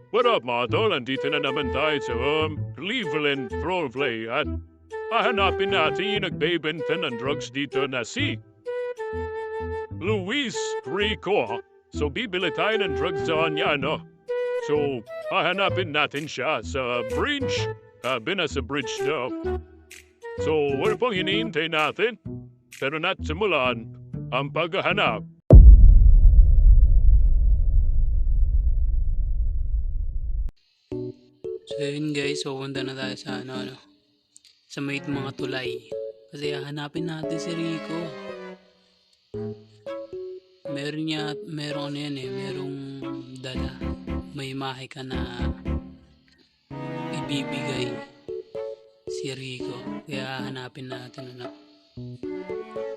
What up mga tol? Andito na naman tayo sa Cleveland Roleplay at hahanapin natin yung nagbebenta ng drugs dito na si Luis Rico. So bibili tayo ng drugs sa kanya, no? So hahanapin natin siya sa bridge. Sa bridge daw. So ano pang hinihintay natin? Pero na't simulan ang paghahanap. So yun guys, pupunta na tayo sa sa may mga tulay. Kasi hahanapin natin si Rico. Merong merong dala. May imahe ka na ibibigay si Rico. Kaya hahanapin natin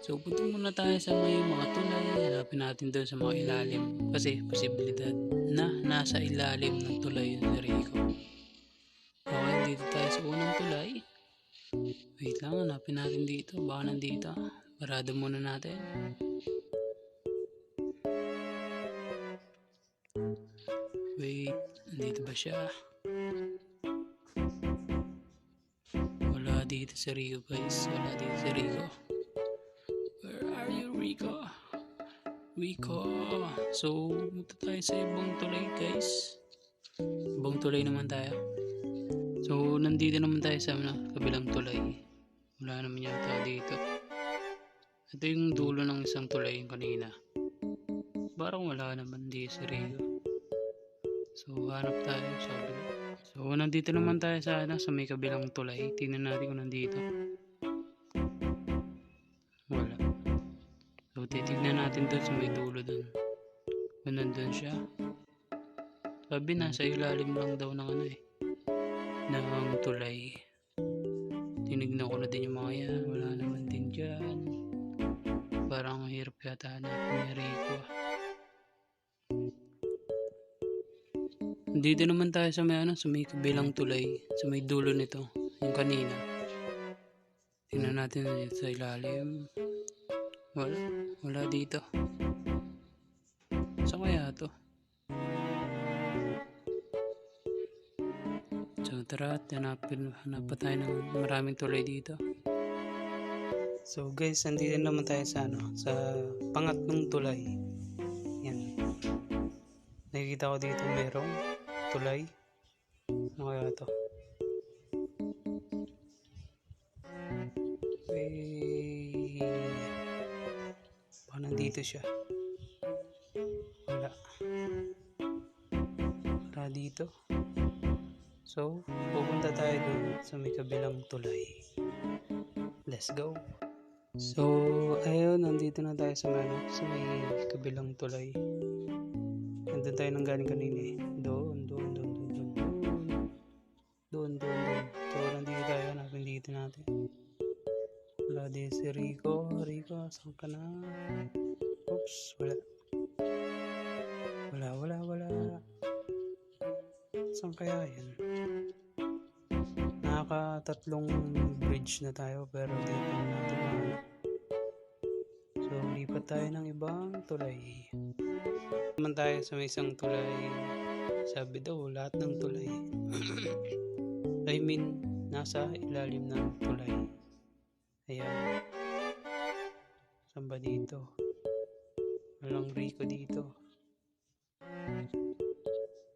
So punta muna tayo sa may mga tulay. Hanapin natin doon sa mga ilalim. Kasi posibilidad na nasa ilalim ng tulay yun si Rico. Okay, dito tayo sa unang tulay. Wait lang, hanapin natin dito. Baka nandito. Parado muna natin. Wait, nandito ba siya? Wala dito si Rico guys. Wala dito si Rico. Where are you, Rico? Rico. So, punta tayo sa ibang tulay guys. Ibang tulay naman tayo. So, nandito naman tayo sa kabilang tulay. Wala naman yata dito. Ito yung dulo ng isang tulay yung kanina. Parang wala naman dito si Rico. So, hanap tayo sa kabila. So, nandito naman tayo sa may kabilang tulay. Tingnan natin kung nandito. Wala. So, titignan natin doon sa may dulo doon. Kung nandun siya. Sabi nasa ilalim lang daw ng ng tulay. Tinignan ko na din yung mga yan. Wala naman din dyan. Parang hirap yata hanapin ni Rico. Dito naman tayo sa may kabilang tulay. Sa may dulo nito. Yung kanina. Tingnan natin dito sa ilalim. Wala dito. Saan kaya to? So tara, hanapin tayo ng maraming tulay dito. So guys, nandito naman tayo sa sa pangatlong tulay. Yan. Nakikita ko dito merong tulay. Ano kaya to? Baka nandito siya. Wala dito. So, pupunta tayo dun sa may kabilang tulay. Let's go! So, ayun, nandito na tayo sa may kabilang tulay. Nandun tayo nang galing kanina eh. Doon. So, nandito tayo, hanapin dito natin. Wala din si Rico. Rico, saan ka na? Oops, wala. Saan kaya yan? Nakakatatlong bridge na tayo pero di pa natin So lipat tayo ng ibang tulay. Naman tayo sa may isang tulay. Sabi daw lahat ng tulay I mean nasa ilalim ng tulay. Ayan. Saan ba dito? Walang Rico dito.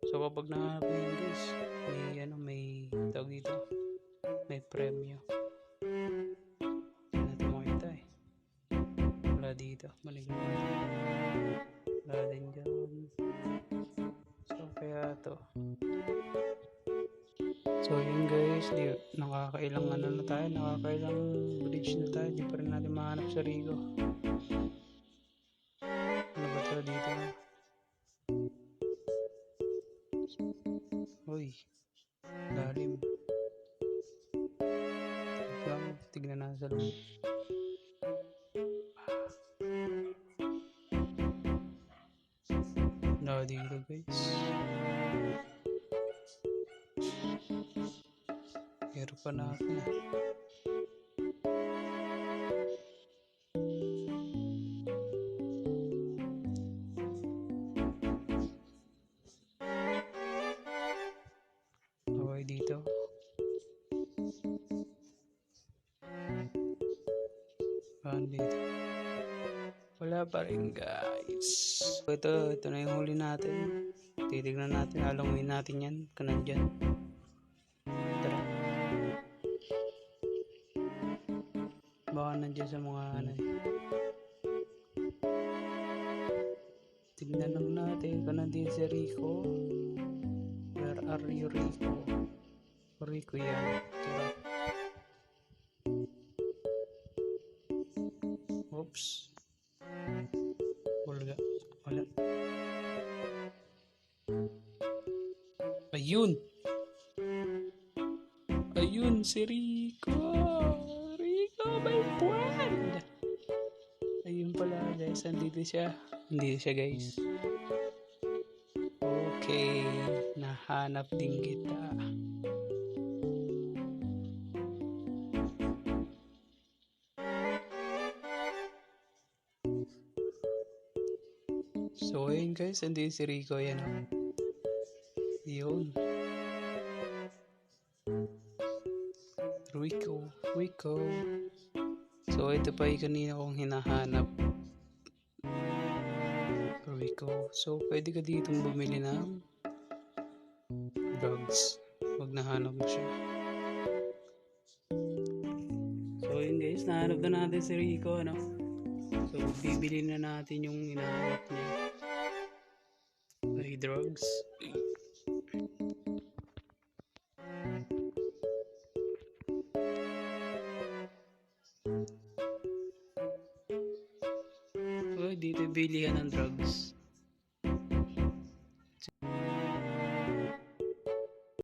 So kapag nakahanap mo yun guys, may tawag dito, may premyo. Hindi natin makita eh. Wala dito, maligyan. Wala din dyan. So kaya to. So yun guys, nakakailang nakakailang bridge na tayo, di pa rin natin mahanap sa Rico. Ano ba ito dito na? Uy, lalim. Tignan natin sa loob. Wala dito guys. Hirap pa natin Dito. Wala pa rin guys. Ito na yung huli natin. Titignan natin, alanguin natin yan. Kung nandyan. Tara. Baka nandyan sa mga ano. Tignan lang natin kung nandyan si Rico. Where are you, Rico? Rico yan. Tara. Oops. Wala. Ayun si Rico. Rico, my friend. Ayun pala guys, andito siya guys. Okay, nahanap din kita. So ayun guys, andito si Rico yan. Yun. Rico. So ito pa yung kanina kong hinahanap. Rico. So pwede ka ditong bumili ng drugs. Pag nahanap mo siya. So yun guys, nahanap na natin si Rico, ano? So bibili na natin yung hinahanap niya. Ay, drugs. Dito bilihan ng drugs.